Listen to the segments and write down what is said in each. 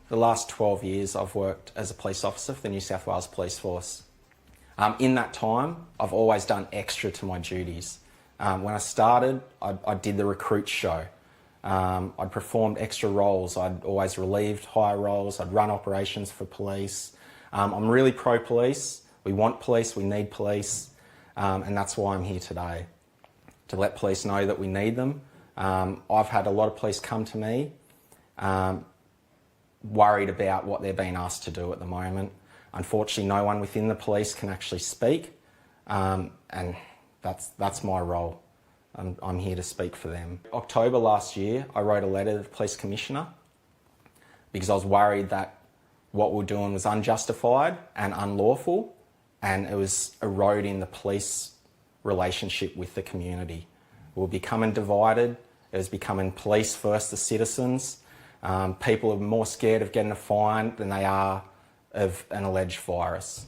The last 12 years I've worked as a police officer for the New South Wales Police Force. In that time, I've always done extra to my duties. When I started, I did the recruit show. I'd performed extra roles. I'd always relieved higher roles. I'd run operations for police. I'm really pro-police. We want police, we need police, and that's why I'm here today, to let police know that we need them. I've had a lot of police come to me worried about what they're being asked to do at the moment. Unfortunately, no one within the police can actually speak, and that's my role. I'm here to speak for them. October last year, I wrote a letter to the Police Commissioner because I was worried that what we were doing was unjustified and unlawful, and it was eroding the police relationship with the community. We were becoming divided. It was becoming police first the citizens. People are more scared of getting a fine than they are of an alleged virus.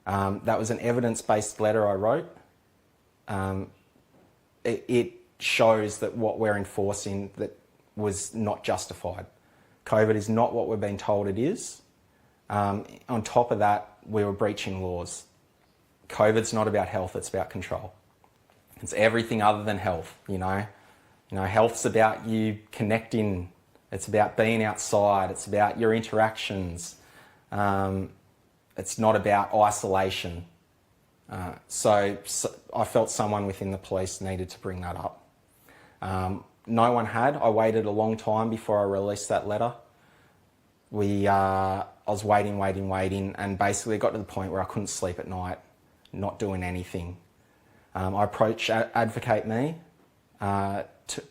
That was an evidence-based letter I wrote. It shows that what we're enforcing that was not justified. COVID is not what we're being told it is. On top of that, we were breaching laws. COVID's not about health, it's about control. It's everything other than health, you know. Health's about you connecting. It's about being outside. It's about your interactions. It's not about isolation. So I felt someone within the police needed to bring that up. No one had. I waited a long time before I released that letter. I was waiting, and basically it got to the point where I couldn't sleep at night, not doing anything. I approached Advocate Me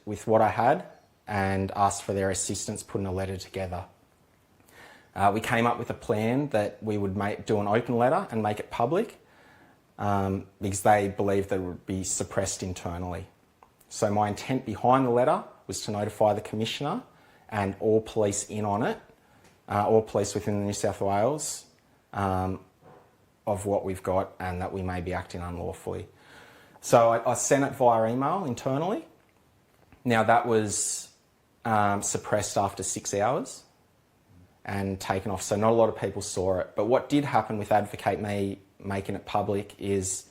with what I had and asked for their assistance putting a letter together. We came up with a plan that we would do an open letter and make it public because they believed that it would be suppressed internally. So my intent behind the letter was to notify the Commissioner and all police in on it, all police within New South Wales, of what we've got and that we may be acting unlawfully. So I sent it via email internally. Now that was suppressed after 6 hours and taken off, so not a lot of people saw it. But what did happen with Advocate Me making it public is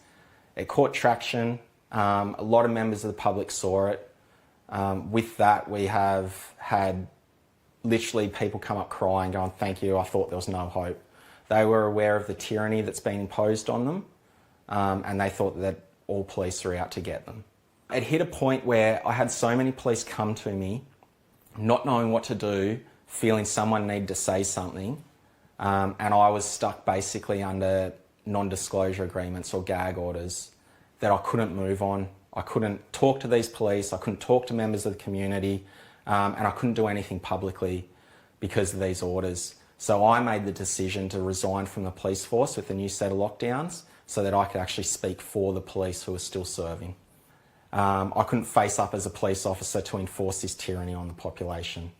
it caught traction. A lot of members of the public saw it. With that, we have had literally people come up crying, going, "Thank you, I thought there was no hope." They were aware of the tyranny that's been imposed on them, and they thought that all police are out to get them. It hit a point where I had so many police come to me, not knowing what to do, feeling someone needed to say something, and I was stuck basically under non-disclosure agreements or gag orders that I couldn't move on. I couldn't talk to these police, I couldn't talk to members of the community, and I couldn't do anything publicly because of these orders. So I made the decision to resign from the police force with the new set of lockdowns so that I could actually speak for the police who are still serving. I couldn't face up as a police officer to enforce this tyranny on the population,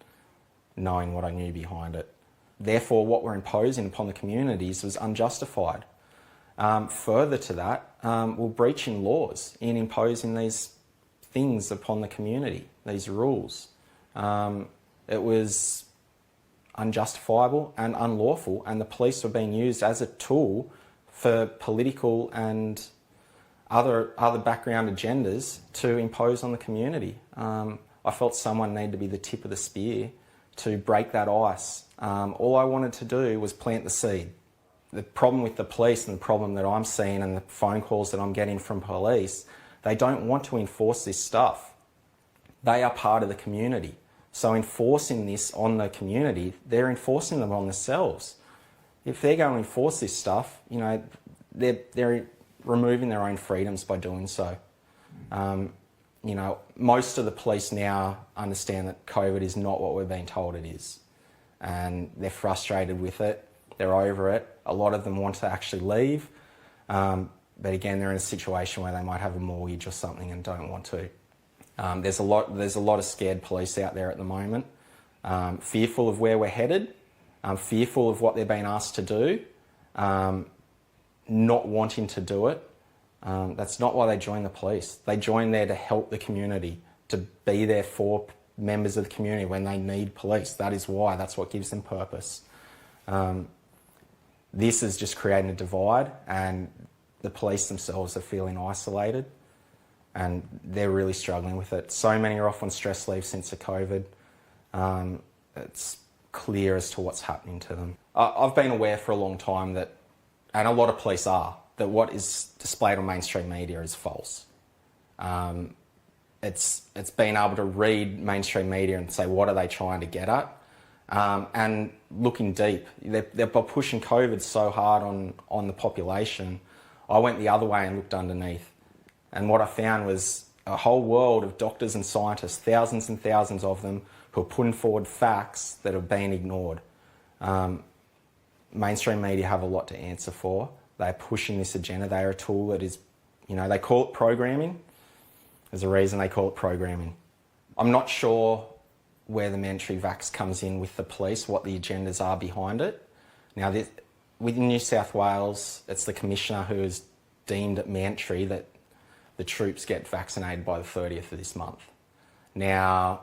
knowing what I knew behind it. Therefore, what we're imposing upon the communities was unjustified. Further to that, we're breaching laws in imposing these things upon the community, these rules. It was unjustifiable and unlawful, and the police were being used as a tool for political and other background agendas to impose on the community. I felt someone needed to be the tip of the spear to break that ice. All I wanted to do was plant the seed. The problem with the police and the problem that I'm seeing and the phone calls that I'm getting from police, they don't want to enforce this stuff. They are part of the community. So enforcing this on the community, they're enforcing them on themselves. If they're going to enforce this stuff, you know, they're removing their own freedoms by doing so. You know, most of the police now understand that COVID is not what we're being told it is. And they're frustrated with it. They're over it. A lot of them want to actually leave. But again, they're in a situation where they might have a mortgage or something and don't want to. There's a lot of scared police out there at the moment, fearful of where we're headed, fearful of what they're being asked to do, not wanting to do it. That's not why they join the police. They join there to help the community, to be there for members of the community when they need police. That is why. That's what gives them purpose. This is just creating a divide, and the police themselves are feeling isolated, and they're really struggling with it. So many are off on stress leave since the COVID. It's clear as to what's happening to them. I've been aware for a long time that, and a lot of police are, that what is displayed on mainstream media is false. It's being able to read mainstream media and say, what are they trying to get at? And looking deep. They're pushing COVID so hard on the population. I went the other way and looked underneath. And what I found was a whole world of doctors and scientists, thousands and thousands of them, who are putting forward facts that have been ignored. Mainstream media have a lot to answer for. They're pushing this agenda. They are a tool that is, they call it programming. There's a reason they call it programming. I'm not sure where the mandatory vax comes in with the police, what the agendas are behind it. Now, within New South Wales, it's the Commissioner who has deemed it mandatory that the troops get vaccinated by the 30th of this month. Now,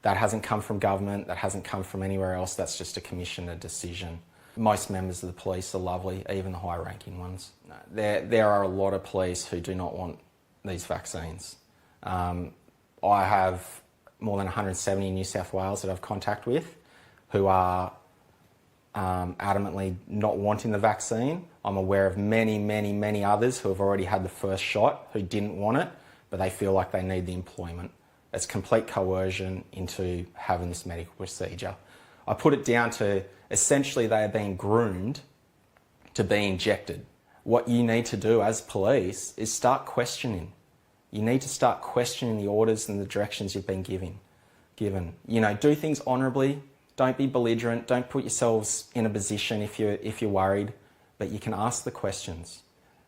that hasn't come from government, that hasn't come from anywhere else, that's just a Commissioner decision. Most members of the police are lovely, even the high-ranking ones. There are a lot of police who do not want these vaccines. I have more than 170 in New South Wales that I've contact with who are adamantly not wanting the vaccine. I'm aware of many, many, many others who have already had the first shot who didn't want it, but they feel like they need the employment. It's complete coercion into having this medical procedure. I put it down to essentially they are being groomed to be injected. What you need to do as police is start questioning. You need to start questioning the orders and the directions you've been given. Do things honourably. Don't be belligerent. Don't put yourselves in a position if you're worried, but you can ask the questions.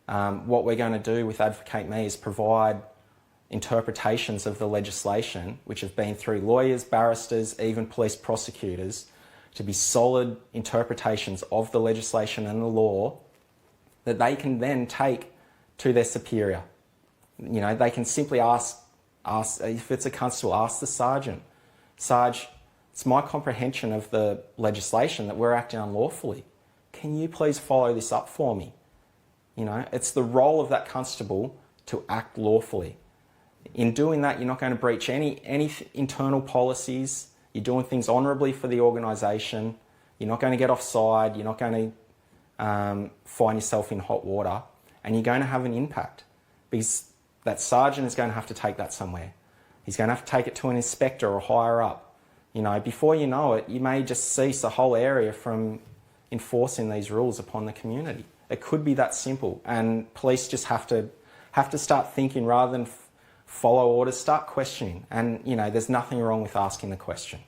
What we're going to do with Advocate Me is provide interpretations of the legislation, which have been through lawyers, barristers, even police prosecutors, to be solid interpretations of the legislation and the law that they can then take to their superior. They can simply ask, if it's a constable, ask the sergeant, Sarge, it's my comprehension of the legislation that we're acting unlawfully. Can you please follow this up for me? It's the role of that constable to act lawfully. In doing that, you're not going to breach any internal policies. You're doing things honourably for the organisation. You're not going to get offside. You're not going to find yourself in hot water. And you're going to have an impact because that sergeant is going to have to take that somewhere. He's going to have to take it to an inspector or higher up. Before you know it, you may just cease a whole area from enforcing these rules upon the community. It could be that simple. And police just have to start thinking rather than follow orders, start questioning. And, there's nothing wrong with asking the question.